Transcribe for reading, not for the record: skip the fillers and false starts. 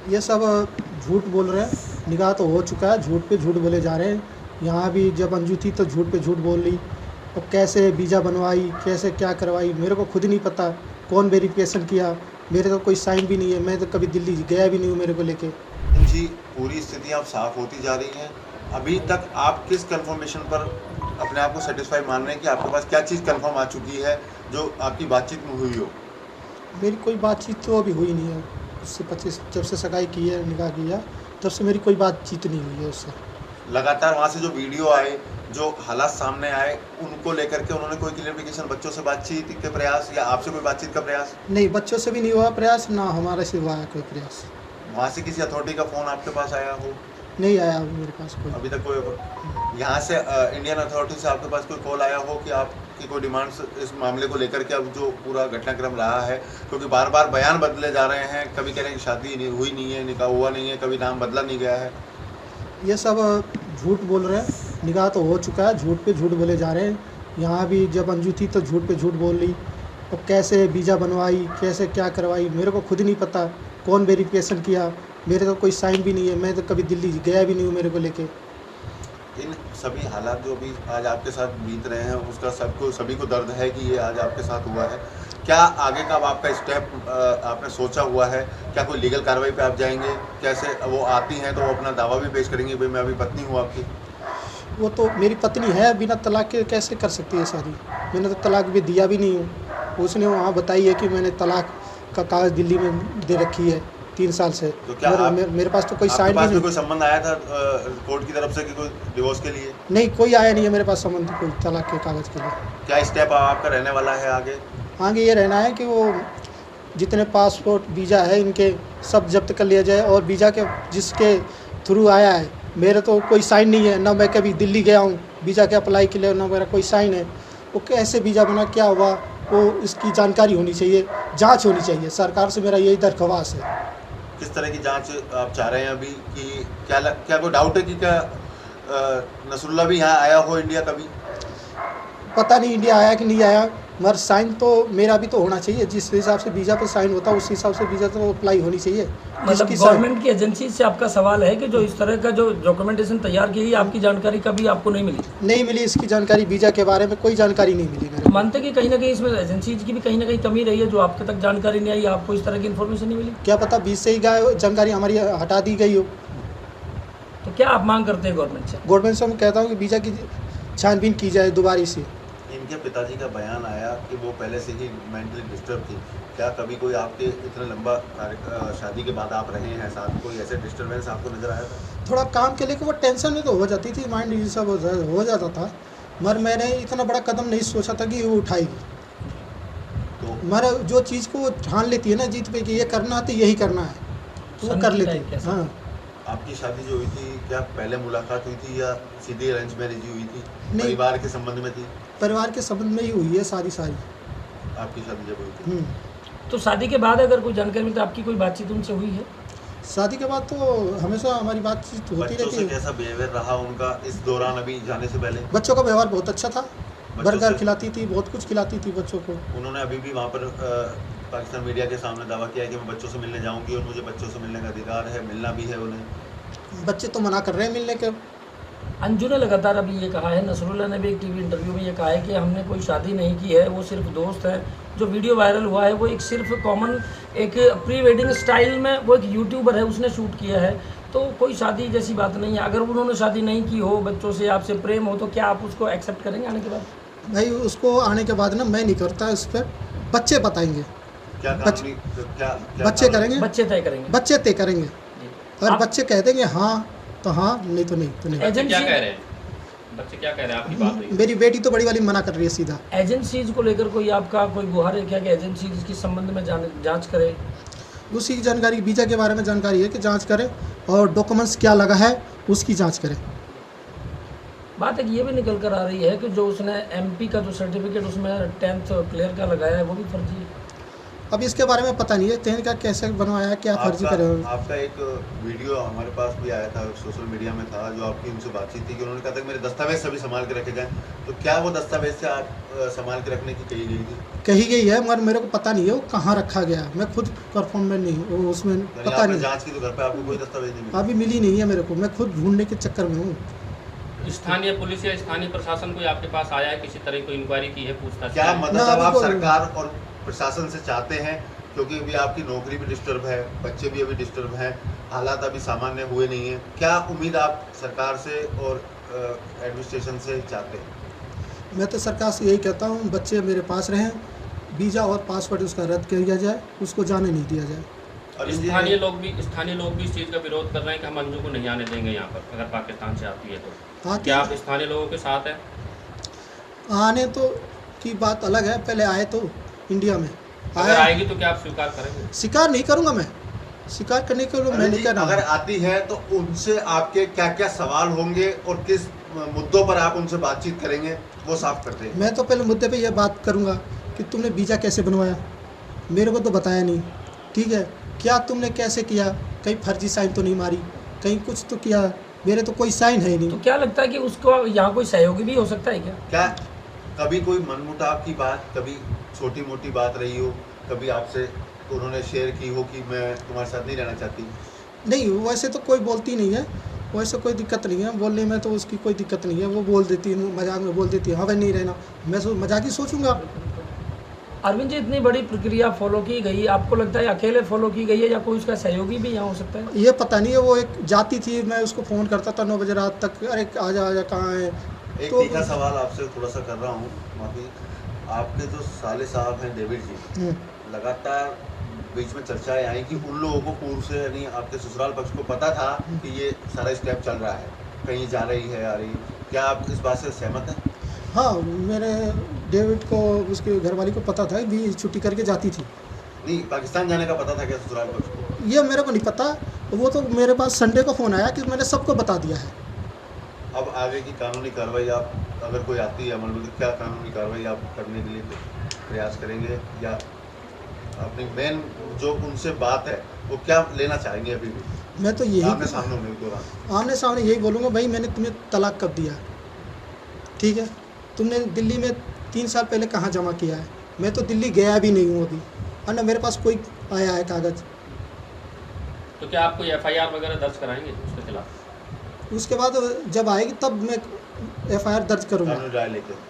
ये सब झूठ बोल रहे हैं। निकाह तो हो चुका है, झूठ पे झूठ बोले जा रहे हैं। यहाँ भी जब अंजू थी तो झूठ पे झूठ बोल ली। और कैसे वीज़ा बनवाई, कैसे क्या करवाई, मेरे को खुद नहीं पता। कौन वेरिफिकेशन किया, मेरे तो कोई साइन भी नहीं है। मैं तो कभी दिल्ली गया भी नहीं हूँ मेरे को लेके। जी, पूरी स्थिति अब साफ होती जा रही है। अभी तक आप किस कंफर्मेशन पर अपने आप को सेटिस्फाई मान रहे हैं कि आपके पास क्या चीज़ कंफर्म आ चुकी है जो आपकी बातचीत में हुई हो? मेरी कोई बातचीत तो अभी हुई नहीं है उससे। 25 जब से सगाई की है, निकाह किया, तब से मेरी कोई बातचीत नहीं हुई है उससे। लगातार वहाँ से जो वीडियो आए, जो हालात सामने आए, उनको लेकर के उन्होंने कोई क्लियरिफिकेशन, बच्चों से बातचीत के प्रयास या आपसे कोई बातचीत का प्रयास? नहीं, बच्चों से भी नहीं हुआ प्रयास, ना हमारे से हुआ है कोई प्रयास। वहाँ से किसी अथॉरिटी का फ़ोन आपके पास आया हो? नहीं आया मेरे पास कोई। अभी तक कोई यहाँ से इंडियन अथॉरिटी से आपके पास कोई कॉल आया हो कि आपकी कोई डिमांड्स इस मामले को लेकर के, अब जो पूरा घटनाक्रम रहा है, क्योंकि बार बार बयान बदले जा रहे हैं, कभी कह रहे हैं कि शादी नहीं हुई नहीं है, निकाह हुआ नहीं है, कभी नाम बदला नहीं गया है। ये सब झूठ बोल रहे हैं। निकाह तो हो चुका है, झूठ पे झूठ बोले जा रहे हैं। यहाँ भी जब अंजू थी तो झूठ पे झूठ बोल ली। और कैसे वीज़ा बनवाई, कैसे क्या करवाई, मेरे को खुद नहीं पता। कौन वेरिफिकेशन किया, मेरे तो कोई साइन भी नहीं है। मैं तो कभी दिल्ली गया भी नहीं हूँ मेरे को लेके। इन सभी हालात जो भी आज आपके साथ बीत रहे हैं, उसका सभी को दर्द है कि ये आज आपके साथ हुआ है। क्या आगे का अब आपका स्टेप आपने सोचा हुआ है? क्या कोई लीगल कार्रवाई पे आप जाएंगे? कैसे वो आती हैं तो वो अपना दावा भी पेश करेंगे, भाई मैं अभी पत्नी हूँ आपकी? वो तो मेरी पत्नी है, बिना तलाक के कैसे कर सकती है शादी? मैंने तो तलाक भी दिया भी नहीं हूँ। उसने वहाँ बताई है कि मैंने तलाक का कागज़ दिल्ली में दे रखी है 3 साल से। तो क्या मेरे पास तो कोई साइन भी आपके पास नहीं। कोई संबंध आया था कोर्ट की तरफ से कि कोई डिवोर्स के लिए? नहीं, कोई आया नहीं है मेरे पास संबंध कोई तलाक के कागज़ के लिए। क्या स्टेप आपका रहने वाला है आगे? आगे ये रहना है कि वो जितने पासपोर्ट वीज़ा है इनके सब जब्त कर लिया जाए। और वीज़ा के जिसके थ्रू आया है, मेरे तो कोई साइन नहीं है, ना मैं कभी दिल्ली गया हूँ वीज़ा के अप्लाई के लिए, ना मेरा कोई साइन है। वो कैसे वीज़ा बना, क्या हुआ, वो इसकी जानकारी होनी चाहिए, जांच होनी चाहिए। सरकार से मेरा यही दरख्वास्त है। किस तरह की जांच आप चाह रहे हैं अभी? कि क्या कोई डाउट है कि क्या नसरुल्लाह भी यहाँ आया हो इंडिया कभी? पता नहीं इंडिया आया कि नहीं आया, मगर साइन तो मेरा भी तो होना चाहिए। जिस हिसाब से वीज़ा पर साइन होता है उस हिसाब से वीज़ा तो अप्लाई होनी चाहिए। मतलब गवर्नमेंट की एजेंसी से आपका सवाल है कि जो इस तरह का जो डॉक्यूमेंटेशन तैयार की गई, आपकी जानकारी कभी आपको नहीं मिली? नहीं मिली, इसकी जानकारी वीज़ा के बारे में कोई जानकारी नहीं मिली मेरे को। मानते कि कहीं ना कहीं इसमें एजेंसीज की भी कहीं ना कहीं कमी रही है, जो आपके तक जानकारी नहीं आई, आपको इस तरह की इन्फॉर्मेशन नहीं मिली? क्या पता बीच से ही जानकारी हमारी हटा दी गई हो। तो क्या आप मांग करते हैं गवर्नमेंट से? गवर्नमेंट से मैं कहता हूँ कि वीज़ा की छानबीन की जाए दोबारा से। इनके पिताजी का बयान आया कि वो पहले से ही मेंटली डिस्टर्ब थी। क्या कभी कोई आपके इतना लंबा शादी के बाद आप रहे हैं साथ, कोई ऐसे डिस्टर्बेंस आपको नज़र आया था? थोड़ा काम के लेकर वो टेंशन में तो हो जाती थी, माइंड ये सब हो जाता था। मगर मैंने इतना बड़ा कदम नहीं सोचा था कि वो उठाएगी। तो मगर जो चीज़ को वो ठान लेती है ना जीत पे कि ये करना है तो यही करना है, तो वो कर लेती है। हाँ। आपकी शादी जो हुई थी, क्या पहले मुलाकात हुई थी या सीधी अरेंज मैरिज हुई थी? नहीं। परिवार के संबंध में थी? परिवार के संबंध में ही हुई है सारी आपकी शादी जब हुई थी? तो शादी के बाद अगर कोई जानकारी मिलती, आपकी कोई बातचीत उनसे हुई है? शादी के बाद तो हमेशा हमारी बातचीत होती बच्चों रहती से है। कैसा बिहेवियर रहा उनका इस दौरान, अभी जाने से पहले? बच्चों का व्यवहार बहुत अच्छा था, बर्गर से- खिलाती थी, बहुत कुछ खिलाती थी बच्चों को। उन्होंने अभी भी वहाँ पर पाकिस्तान मीडिया के सामने दावा किया है कि मैं बच्चों से मिलने जाऊंगी और मुझे बच्चों से मिलने का अधिकार है, मिलना भी है उन्हें। बच्चे तो मना कर रहे हैं मिलने के। अंजू ने लगातार अभी ये कहा है, नसरुल्लाह ने भी एक टीवी इंटरव्यू में ये कहा है कि हमने कोई शादी नहीं की है, वो सिर्फ दोस्त है। जो वीडियो वायरल हुआ है वो एक सिर्फ कॉमन एक प्री वेडिंग स्टाइल में वो एक यूट्यूबर है उसने शूट किया है, तो कोई शादी जैसी बात नहीं है। अगर उन्होंने शादी नहीं की हो, बच्चों से आपसे प्रेम हो, तो क्या आप उसको एक्सेप्ट करेंगे आने के बाद? भाई उसको आने के बाद ना मैं नहीं करता, इस पर बच्चे बताएंगे। क्या बच्चे क्या करेंगे, बच्चे तय करेंगे। बच्चे तय करेंगे। जी। अगर आप- बच्चे कह देंगे हाँ तो हाँ, नहीं तो नहीं तो नहीं। बच्चे क्या एजेंसी- कह रहे हैं? बच्चे क्या कह रहे हैं? आपकी बात हुई? मेरी बेटी तो बड़ी वाली मना कर रही है सीधा। एजेंसीज को लेकर कोई आपका कोई गुहार है क्या कि एजेंसीज इसके संबंध में जांच करे? उसी की जानकारी, वीज़ा के बारे में जानकारी है कि जांच करे और डॉक्यूमेंट्स क्या लगा है उसकी जांच करे। बात एक ये भी निकल कर आ रही है कि जो उसने एमपी का जो सर्टिफिकेट उसमें 10th क्लियर का लगाया है वो भी फर्जी है। अब इसके बारे में पता नहीं है तेन का कैसे बनवाया, क्या फर्जी करे। आपका एक वीडियो हमारे पास भी आया था, सोशल मीडिया में था, जो आपकी उनसे बातचीत थी कि उन्होंने कहा था कि मेरे दस्तावेज सभी संभाल के रखे गए। तो क्या वो दस्तावेज से आप संभाल के रखने की कही गई थी? कही गई है मगर मेरे को पता नहीं है वो कहाँ रखा गया, मैं खुद परफॉर्म में नहीं हूँ उसमें, यानी पता आपने नहीं। जांच की तो घर पे आपको कोई दस्तावेज नहीं मिला? अभी मिली नहीं है मेरे को, मैं खुद ढूंढने के चक्कर में हूँ। स्थानीय पुलिस या स्थानीय प्रशासन कोई आपके पास आया है, किसी तरह की इंक्वायरी की है, पूछताछ क्या की है? मदद ना, अब अभी आप कोई- सरकार और प्रशासन से चाहते हैं? क्योंकि अभी आपकी नौकरी भी डिस्टर्ब है, बच्चे भी अभी डिस्टर्ब हैं, हालात अभी सामान्य हुए नहीं है। क्या उम्मीद आप सरकार से और एडमिनिस्ट्रेशन से चाहते हैं? मैं तो सरकार से यही कहता हूँ बच्चे मेरे पास रहें, वीज़ा और पासपोर्ट उसका रद्द किया जाए, उसको जाने नहीं दिया जाए। और स्थानीय लोग भी इस चीज़ का विरोध कर रहे हैं कि हम अंजू को नहीं आने देंगे यहाँ पर, अगर पाकिस्तान से आती है तो। आते क्या आप स्थानीय लोगों के साथ हैं? आने तो की बात अलग है, पहले आए तो इंडिया में अगर आया, आएगी तो क्या आप स्वीकार करेंगे? शिकार नहीं करूँगा मैं, शिकार करने के लिए मैं अरे नहीं जी, कर अगर रहा। आती है तो उनसे आपके क्या क्या सवाल होंगे और किस मुद्दों पर आप उनसे बातचीत करेंगे, वो साफ करते हैं। मैं तो पहले मुद्दे पे ये बात करूँगा कि तुमने वीज़ा कैसे बनवाया, मेरे को तो बताया नहीं, ठीक है, क्या तुमने कैसे किया, कहीं फर्जी साइन तो नहीं मारी, कहीं कुछ तो किया, मेरे तो कोई साइन है ही तो नहीं। क्या लगता है कि उसको यहाँ कोई सहयोगी भी हो सकता है क्या? क्या कभी कोई मनमुटाव की बात, कभी छोटी मोटी बात रही हो, कभी आपसे उन्होंने शेयर की हो कि मैं तुम्हारे साथ नहीं रहना चाहती? नहीं, वैसे तो कोई बोलती नहीं है, वैसे कोई दिक्कत नहीं है, बोलने में तो उसकी कोई दिक्कत नहीं है, वो बोल देती है, मजाक में बोल देती है, हाँ भाई नहीं रहना, मैं मजाक ही सोचूंगा। अरविंद जी, इतनी बड़ी प्रक्रिया फॉलो की गई, आपको लगता है अकेले फॉलो की गई है या कोई उसका सहयोगी भी यहाँ हो सकता है? ये पता नहीं है, वो एक जाती थी, मैं उसको फ़ोन करता था 9 बजे रात तक, अरे आजा कहाँ है। एक तो तीखा सवाल आपसे थोड़ा सा कर रहा हूँ, माफी। आपके जो साले साहब हैं डेविड जी, लगातार बीच में चर्चाएं आई कि उन लोगों को पूर्व से, यानी आपके ससुराल पक्ष को पता था कि ये सारा स्टेप चल रहा है, कहीं जा रही है, आ रही है। क्या आप इस बात से सहमत हैं? हाँ, मेरे डेविड को उसके घरवाली को पता था भी छुट्टी करके जाती थी। नहीं, पाकिस्तान जाने का पता था क्या ससुराल पक्ष को? ये मेरे को नहीं पता, वो तो मेरे पास संडे को फ़ोन आया कि मैंने सबको बता दिया है। अब आगे की कानूनी कार्रवाई, आप अगर कोई आती है अमल में, तो क्या कानूनी कार्रवाई आप करने के लिए प्रयास करेंगे, या अपनी मेन जो उनसे बात है वो क्या लेना चाहेंगे? अभी भी मैं तो यही आमने सामने होने के दौरान आमने सामने यही बोलूँगा, भाई मैंने तुम्हें तलाक कब दिया, ठीक है, तुमने दिल्ली में 3 साल पहले कहाँ जमा किया है, मैं तो दिल्ली गया भी नहीं हूँ अभी, और ना मेरे पास कोई आया है कागज़। तो क्या आप कोई FIR वगैरह दर्ज कराएंगे उसके खिलाफ? उसके बाद जब आएगी तब मैं FIR दर्ज करूँगा। कानूनी राय लेके